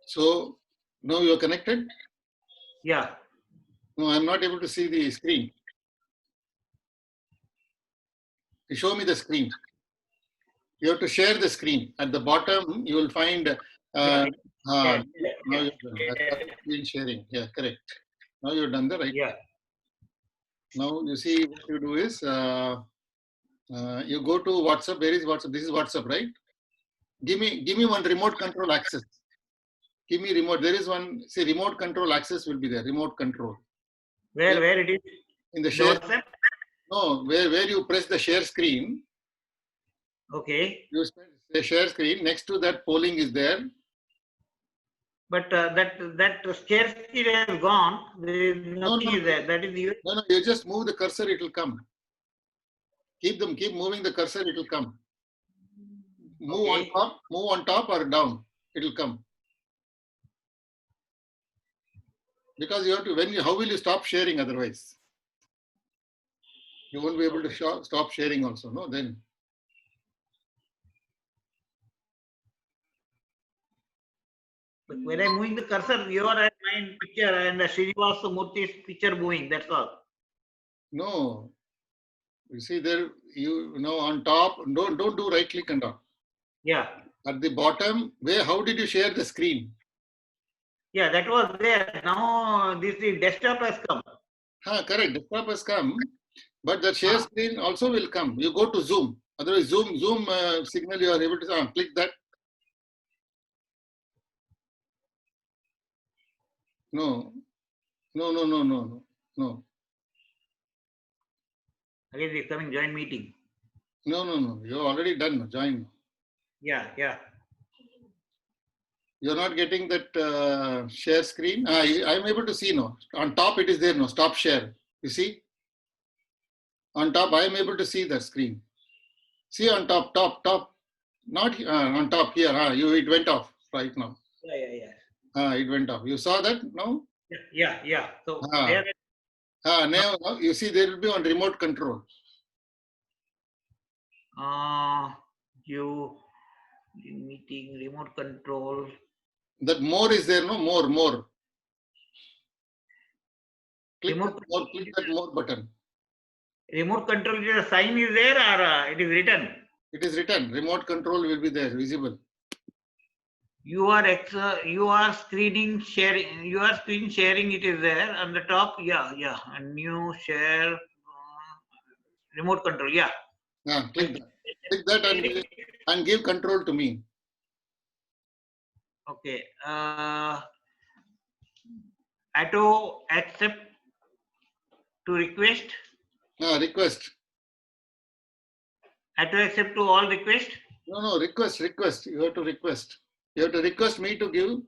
So now you are connected? Yeah. No, I'm not able to see the screen. Show me the screen. You have to share the screen. At the bottom, you will find. Yeah. Now Yeah. you've done. I started screen sharing. Yeah, correct. Now you've done the right. Yeah. Now you see what you do is you go to WhatsApp. Where is WhatsApp? This is WhatsApp, right? Give me one remote control access. Give me remote. There is one. See, remote control access will be there. Remote control. Where it is? In the The share. WhatsApp? No, where you press the share screen. Okay. You the share screen. Next to that, polling is there. But that share screen has gone. There is nothing is there. That is you. No, you just move the cursor, it will come. Keep moving the cursor, it will come. Move on top or down, it will come. Because you have to, how will you stop sharing otherwise? You won't be able to stop sharing also, no? Then. But when I'm moving the cursor, you are at my picture and Srinivas Murthy's picture moving. That's all. No. You see there, on top, don't do right click and all. Yeah. At the bottom, how did you share the screen? Yeah, that was there. Now this desktop has come. Correct. Desktop has come, but the share screen also will come. You go to Zoom. Otherwise, Zoom signal you are able to click that. No. Again, it's coming join meeting. No. You're already done. Join. Yeah. You're not getting that share screen. I'm able to see now. On top, it is there now. Stop share. You see? On top, I am able to see the screen. See on top. Not on top here. It went off right now. Yeah. It went off. You saw that? No? Yeah. So there. Now you see there will be on remote control. You meeting remote control. That more is there, no? More. Click that more button. Remote control, the sign is there or it is written? It is written. Remote control will be there, visible. You are screen sharing. It is there on the top. Yeah. A new share remote control. Yeah. Click that and give control to me. Okay. Auto accept to request. Request. Auto accept to all request. No. Request. You have to request. You have to request me to give.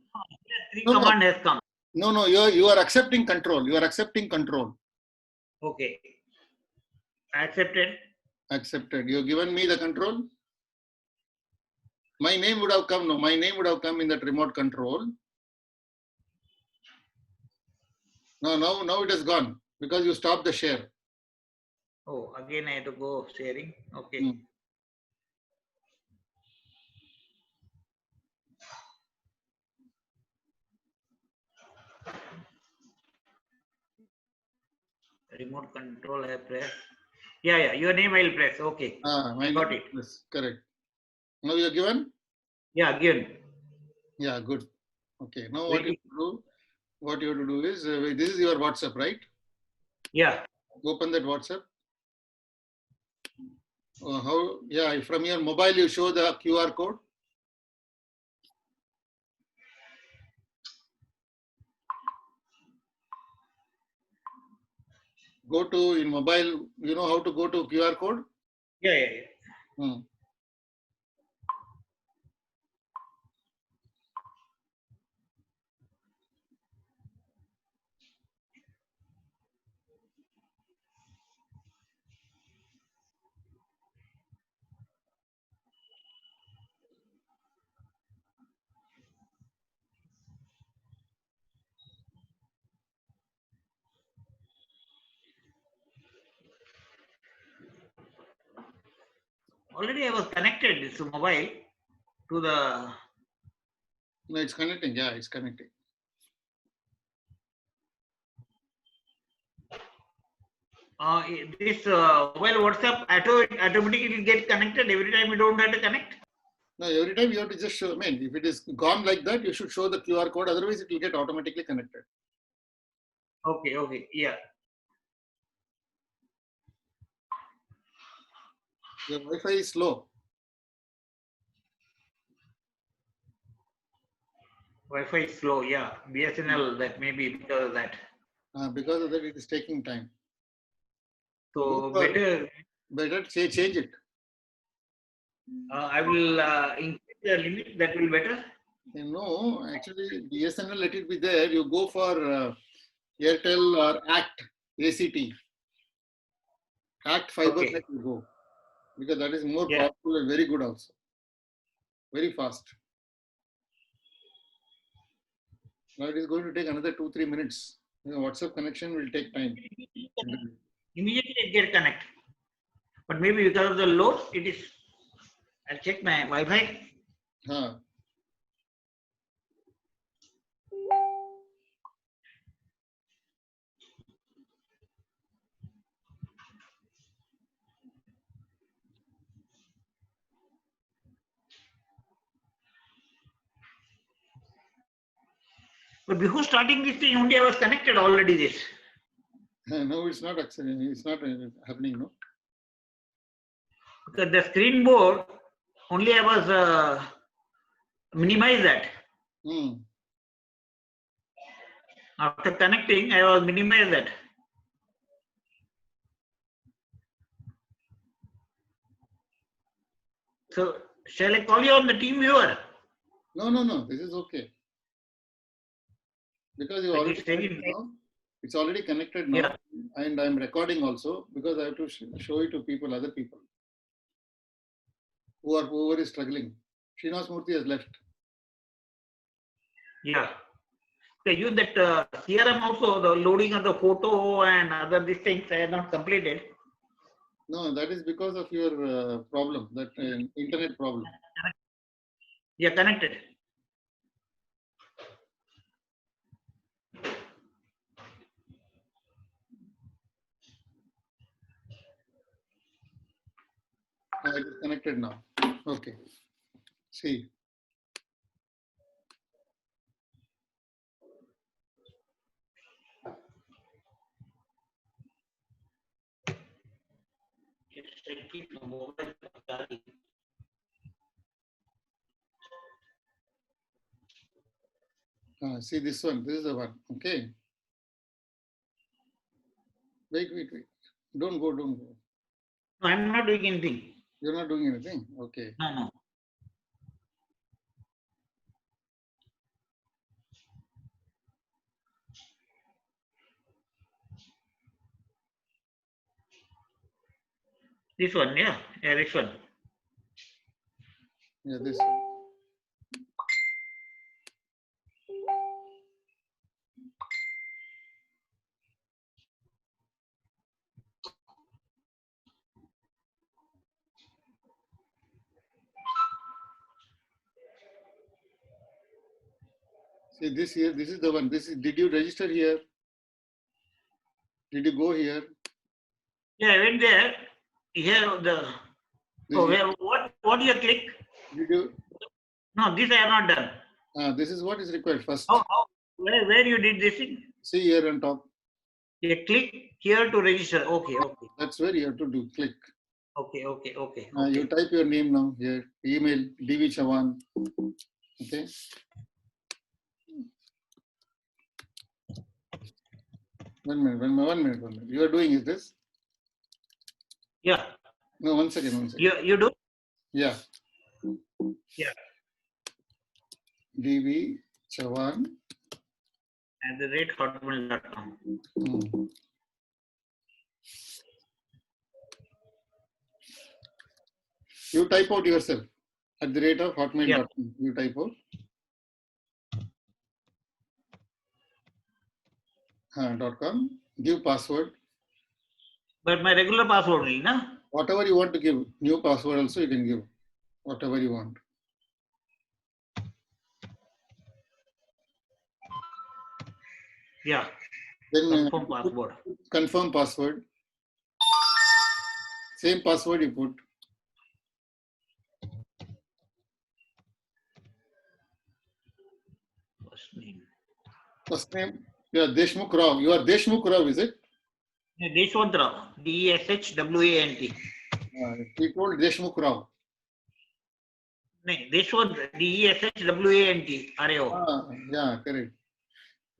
Command has come. No. You are accepting control. Okay. Accepted. You have given me the control. My name would have come. No, my name would have come in that remote control. No, now it has gone because you stopped the share. Oh, again I have to go sharing. Okay. Remote control I press. Yeah. Your name I will press. Okay. I got it. Yes, correct. Now you are given? Yeah, given. Yeah, good. Okay. Now what you have to do is this is your WhatsApp, right? Yeah. Open that WhatsApp. From your mobile you show the QR code. Go to in mobile, you know how to go to QR code? Yeah. Already I was connected this mobile to the. No, it's connecting. Yeah, it's connecting. This well WhatsApp automatically get connected every time you don't have to connect. No, every time you have to just show. I mean, if it is gone like that, you should show the QR code. Otherwise, it will get automatically connected. Okay, okay, yeah. Your Wi-Fi is slow. Wi-Fi is slow, yeah. BSNL, that may be because of that. Because of that, it is taking time. So Go for- better, change it. I will increase the limit. That will better. No, actually, BSNL, let it be there. You go for Airtel or ACT. ACT fiber, Okay. net you go. Because that is more Yeah. powerful and very good also. Very fast. Now it is going to take another 2-3 minutes. WhatsApp connection will take time. Immediately it get connect. But maybe because of the load, it is. I'll check my Wi-Fi. Huh. But before starting this thing, only I was connected already. This. No, it's not actually. It's not happening. No. Because the screen board, only I was minimize that. Hmm. After connecting, I was minimize that. So shall I call you on the team viewer? No. This is okay. Because you Like already it's taking connected now. It's already connected now. Yeah. And I'm recording also because I have to show it to people, other people whoever is struggling. Srinivas Murthy has left. Yeah. Okay, you that CRM also, the loading of the photo and other these things I have not completed. No, that is because of your problem, that internet problem. Yeah, connected. It is connected now. Okay. See. See this one. This is the one. Okay. Wait. Don't go. No, I'm not doing anything. You're not doing anything? Okay. No. This one, yeah, this one. Yeah, this one. See this here, this is the one. Did you register here? Did you go here? Yeah, I went there. Here what you click? Did you? No, this I have not done. This is what is required first. Where you did this thing? See here on top. You click here to register. Okay. That's where you have to do. Click. Okay. You type your name now here. Email DV Chavan. Okay. One minute. You are doing this? Yeah. No, one second. You do? Yeah. Yeah. DV Chavan @hotmail.com. You type out yourself @hotmail.com. Yeah. You type out. .com. Give password. But my regular password only, na? Whatever you want to give. New password also you can give. Whatever you want. Yeah. Then Confirm password. confirm password. Same password you put. First name. First name. Yeah, Deshmukh Rao. You are Deshmukh Rao, is it? Deshwant Rao. Deshwant. He told Deshmukh Rao. No, Deshwant. Deshwant. Rao. Yeah, correct.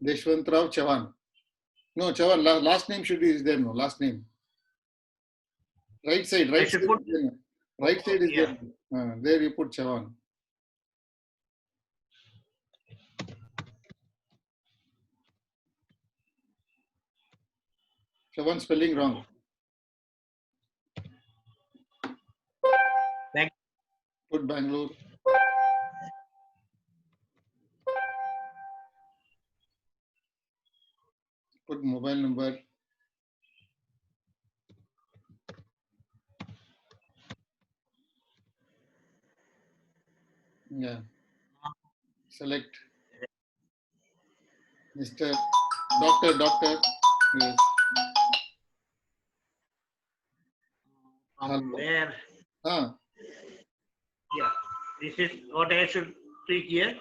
Deshwant Rao Chavan. No, Chavan. Last name should be is there. No, last name. Right side. I Right should side. put. Is there. Right side is Yeah. there. There you put Chavan. Chavan spelling wrong. Bank. Put Bangalore. Put mobile number. Yeah. Select Mr. Doctor. Yes. From where? Ah, Yeah. This is what I should click here.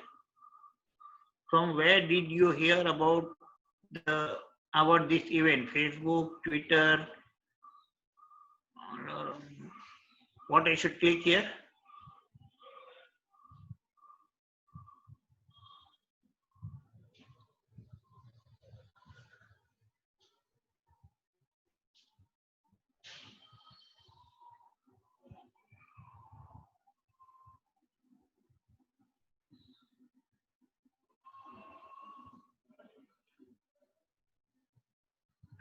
From where did you hear about this event? Facebook, Twitter. Or, what I should click here?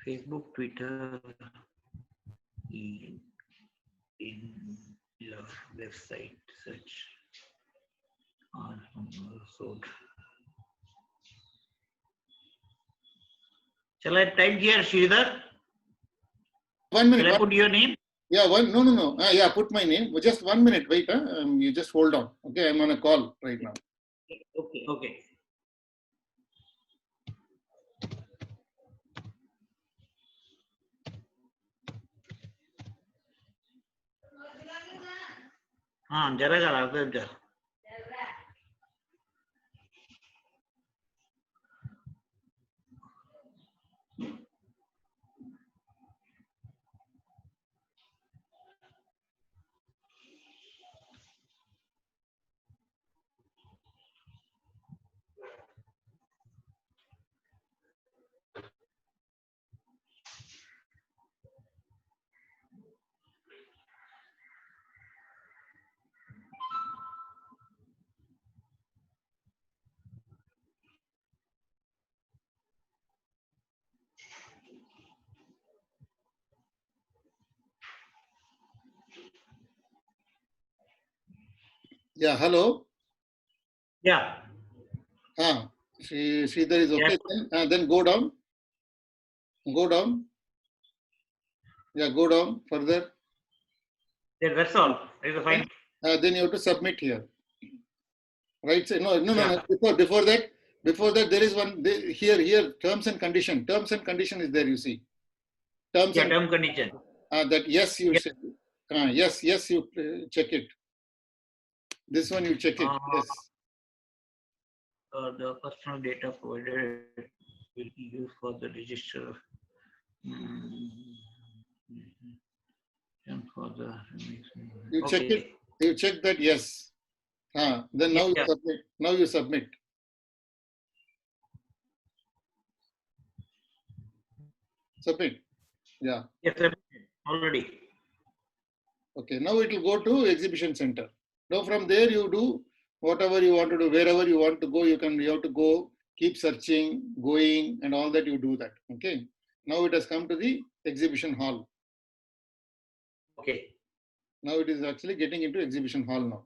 Facebook, Twitter, in your website search. So, shall I type here, Sridhar? 1 minute. Shall I put your name? Yeah, no. Yeah, put my name. Just 1 minute. Wait. You just hold on. Okay, I'm on a call right now. Okay. జరగాలి అర్థం జర Yeah, hello. Yeah. Sridhar is okay. Then go down. Go down. Yeah, go down further. Yeah, that's all. It's fine. Then you have to submit here. Right side. No. Yeah. Before that, there is one here. Terms and condition. Terms and condition is there. You see. Terms Yeah, and term condition. that yes you Yeah. say. Yes you check it. This one you check it. Yes. The personal data provided will be used for the register. And for the You check it. You check that yes. Then now you submit. Now you submit. Submit. Yeah. Yes, already. Okay. Now it will go to exhibition center. Now from there you do whatever you want to do, wherever you want to go. You have to go, keep searching, going, and all that. You do that. Okay. Now it has come to the exhibition hall. Okay. Now it is actually getting into exhibition hall now.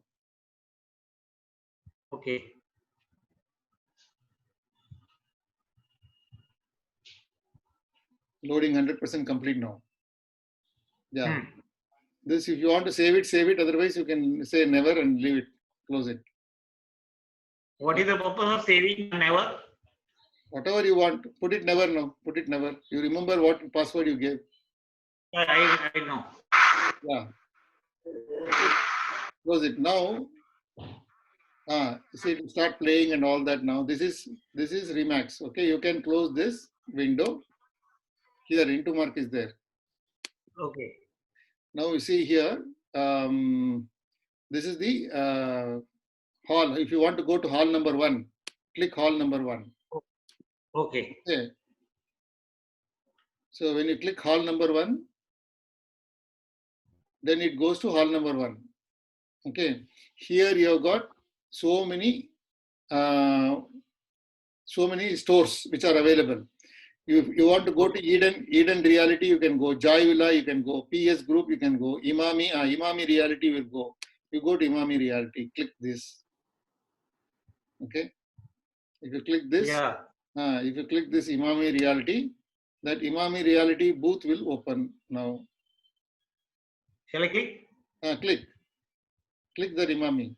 Okay. Loading 100% complete now. Yeah. This, if you want to save it. Otherwise, you can say never and leave it, close it. What is the purpose of saving never? Whatever you want, put it never now. Put it never. You remember what password you gave. I know. Yeah. Okay. Close it. Now, see, it will start playing and all that now. This is Remax. Okay, you can close this window. Here, into mark is there. Okay. Now you see here, this is the hall. If you want to go to hall number 1, click hall number 1. Okay. Okay. So when you click hall number 1, then it goes to hall number 1. Okay. Here you have got so many stores which are available. You want to go to Eden Reality, you can go. Joy Villa, you can go. PS Group, you can go. Imami Reality will go. You go to Imami Reality, click this. Okay. If you click this, Yeah. if you click this Imami Reality, that Imami Reality booth will open now. Shall I click? Click the Imami.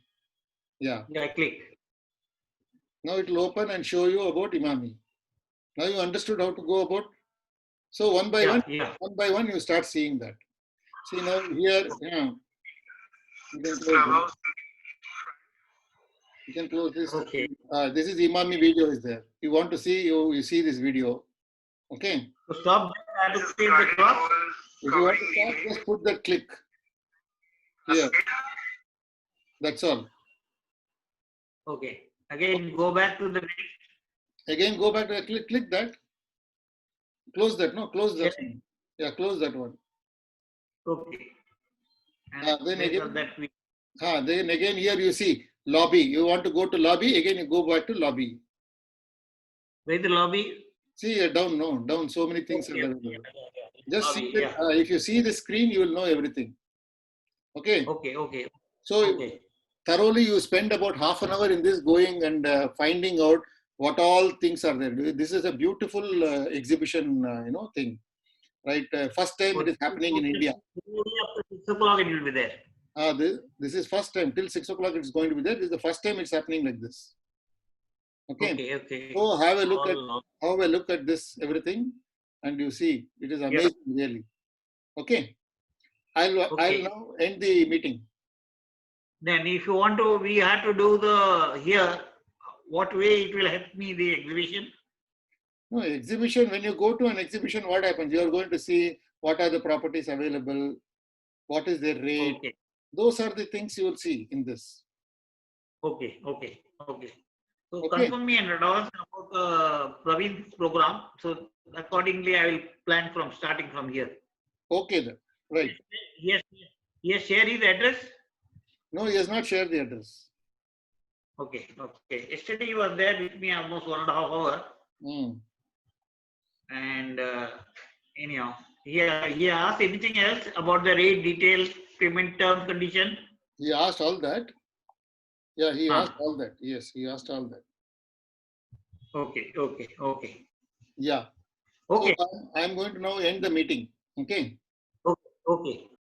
Yeah. Yeah, I click. Now it will open and show you about Imami. Now you understood how to go about. So one by one, you start seeing that. See now here, you can close this. You can close this. Okay. This is Imami video is there. You want to see, you see this video. Okay. To stop, I have to click the cross. If you want to stop, just put the click here. That's all. Okay. Again, go back to the next. Again, go back to click that. Close that. No, close that. Yeah, close that one. Okay. Then again here you see lobby. You want to go to lobby. Again, you go back to lobby. Where the lobby? See down. So many things are available. Just lobby, see that. If you see the screen, you will know everything. Okay. Okay. So thoroughly, you spend about half an hour in this, going and finding out what all things are there. This is a beautiful exhibition, thing. Right, first time it is happening in India. After 6 o'clock it will be there. This is first time till 6 o'clock it's going to be there. This is the first time it's happening like this. Okay. So have a look at this everything, and you see it is amazing really. Okay. I'll now end the meeting. Then if you want to, we have to do the here. What way it will help me the exhibition? No, exhibition, when you go to an exhibition, what happens? You are going to see what are the properties available, what is their rate. Okay. Those are the things you will see in this. Okay. So confirm me and advance about Praveen's program. So accordingly, I will plan from starting from here. Okay then. Right. Yes. Share his address. No, he has not shared the address. Okay. Yesterday he was there with me almost 1.5 hours. And anyhow, he asked anything else about the rate details, payment term condition? He asked all that. Yeah, he asked all that. Yes, he asked all that. Okay. Yeah. Okay. So I'm going to now end the meeting. Okay. Okay.